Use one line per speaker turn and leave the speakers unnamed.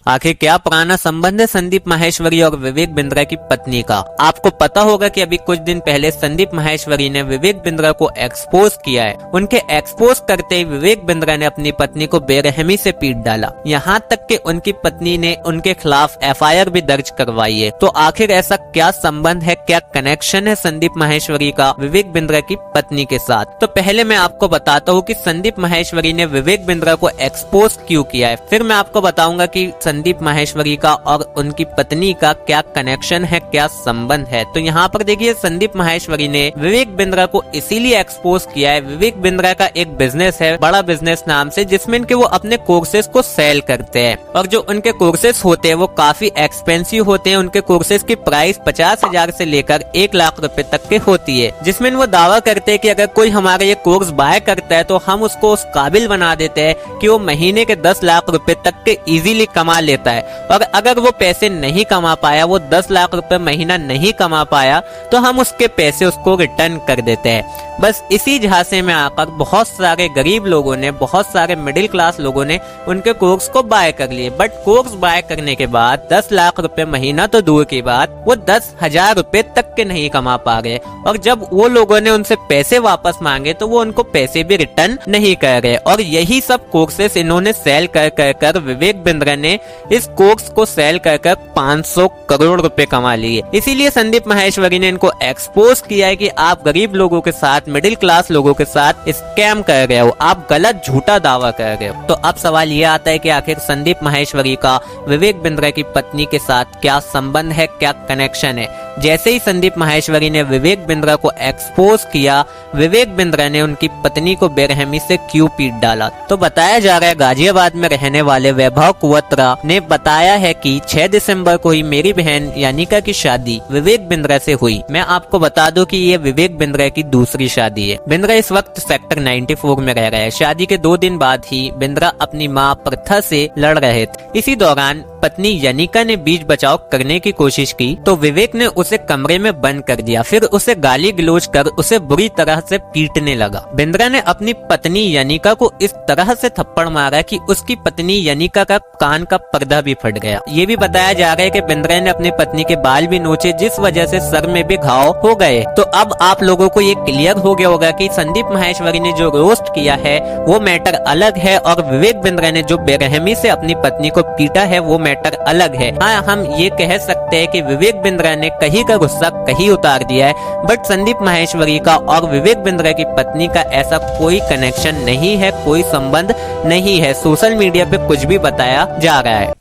आखिर क्या पुराना संबंध है संदीप माहेश्वरी और विवेक बिंद्रा की पत्नी का। आपको पता होगा कि अभी कुछ दिन पहले संदीप माहेश्वरी ने विवेक बिंद्रा को एक्सपोज किया है। उनके एक्सपोज करते ही विवेक बिंद्रा ने अपनी पत्नी को बेरहमी से पीट डाला, यहाँ तक कि उनकी पत्नी ने उनके खिलाफ एफआईआर भी दर्ज करवाई है। तो आखिर ऐसा क्या संबंध है, क्या कनेक्शन है संदीप माहेश्वरी का विवेक बिंद्रा की पत्नी के साथ। तो पहले मैं आपको बताता हूँ कि संदीप माहेश्वरी ने विवेक बिंद्रा को एक्सपोज क्यों किया है, फिर मैं आपको बताऊंगा कि संदीप माहेश्वरी का और उनकी पत्नी का क्या कनेक्शन है, क्या संबंध है। तो यहाँ पर देखिए, संदीप माहेश्वरी ने विवेक बिंद्रा को इसीलिए एक्सपोज किया है। विवेक बिंद्रा का एक बिजनेस है, बड़ा बिजनेस नाम से, जिसमें इनके वो अपने कोर्सेज को सेल करते हैं और जो उनके कोर्सेज होते हैं वो काफी एक्सपेंसिव होते हैं। उनके कोर्सेज की प्राइस 50,000 से लेकर 1 लाख रुपए तक के होती है, जिसमें वो दावा करते हैं कि अगर कोई हमारा ये कोर्स बाय करता है तो हम उसको उस काबिल बना देते हैं कि वो महीने के 10 लाख रुपए तक के इजीली कमा लेता है। और अगर वो पैसे नहीं कमा पाया, वो 10 लाख रुपए महीना नहीं कमा पाया, तो हम उसके पैसे उसको रिटर्न कर देते हैं। बस इसी झांसे में आकर बहुत सारे गरीब लोगों ने, बहुत सारे मिडिल क्लास लोगों ने उनके कोर्स को बाय कर लिए। बट कोर्स बाय करने के बाद 10 लाख रुपए महीना तो दूर की बात, वो 10,000 रुपए तक के नहीं कमा पा रहे। और जब वो लोगों ने उनसे पैसे वापस मांगे तो वो उनको पैसे भी रिटर्न नहीं कर रहे। और यही सब कोर्सेस इन्होंने सेल कर विवेक बिंद्रा ने इस कोर्स को सेल कर 500 करोड़ रुपए कमा लिए। इसीलिए संदीप माहेश्वरी ने इनको एक्सपोज किया है कि आप गरीब लोगों के साथ, मिडिल क्लास लोगों के साथ स्कैम कर रहे हो, आप गलत झूठा दावा कर रहे हो। तो अब सवाल ये आता है कि आखिर संदीप माहेश्वरी का विवेक बिंद्रा की पत्नी के साथ क्या संबंध है, क्या कनेक्शन है। जैसे ही संदीप माहेश्वरी ने विवेक बिंद्रा को एक्सपोज किया, विवेक बिंद्रा ने उनकी पत्नी को बेरहमी से क्यों पीट डाला। तो बताया जा रहा है, गाजियाबाद में रहने वाले वैभव कुवत्रा ने बताया है कि 6 दिसंबर को ही मेरी बहन यानिका की शादी विवेक बिंद्रा से हुई। मैं आपको बता दूं कि ये विवेक बिंद्रा की दूसरी शादी है। बिंद्रा इस वक्त सेक्टर 94 में रह रहे हैं। शादी के 2 दिन बाद ही बिंद्रा अपनी मां प्रथा से लड़ रहे थे। इसी दौरान पत्नी यानिका ने बीच बचाव करने की कोशिश की तो विवेक ने उसे कमरे में बंद कर दिया, फिर उसे गाली गलौज कर उसे बुरी तरह से पीटने लगा। बिंद्रा ने अपनी पत्नी यानिका को इस तरह से थप्पड़ मारा कि उसकी पत्नी यानिका का कान का पर्दा भी फट गया। ये भी बताया जा रहा है कि बिंद्रा ने अपनी पत्नी के बाल भी नोचे, जिस वजह से सर में भी घाव हो गए। तो अब आप लोगों को ये क्लियर हो गया होगा कि संदीप माहेश्वरी ने जो रोस्ट किया है वो मैटर अलग है और विवेक बिंद्रा ने जो बेरहमी से अपनी पत्नी को पीटा है वो मैटर अलग है। हाँ, हम ये कह सकते हैं कि विवेक बिंद्रा ने कहीं का गुस्सा कहीं उतार दिया है, बट संदीप माहेश्वरी का और विवेक बिंद्रा की पत्नी का ऐसा कोई कनेक्शन नहीं है, कोई संबंध नहीं है। सोशल मीडिया पे कुछ भी बताया जा रहा है।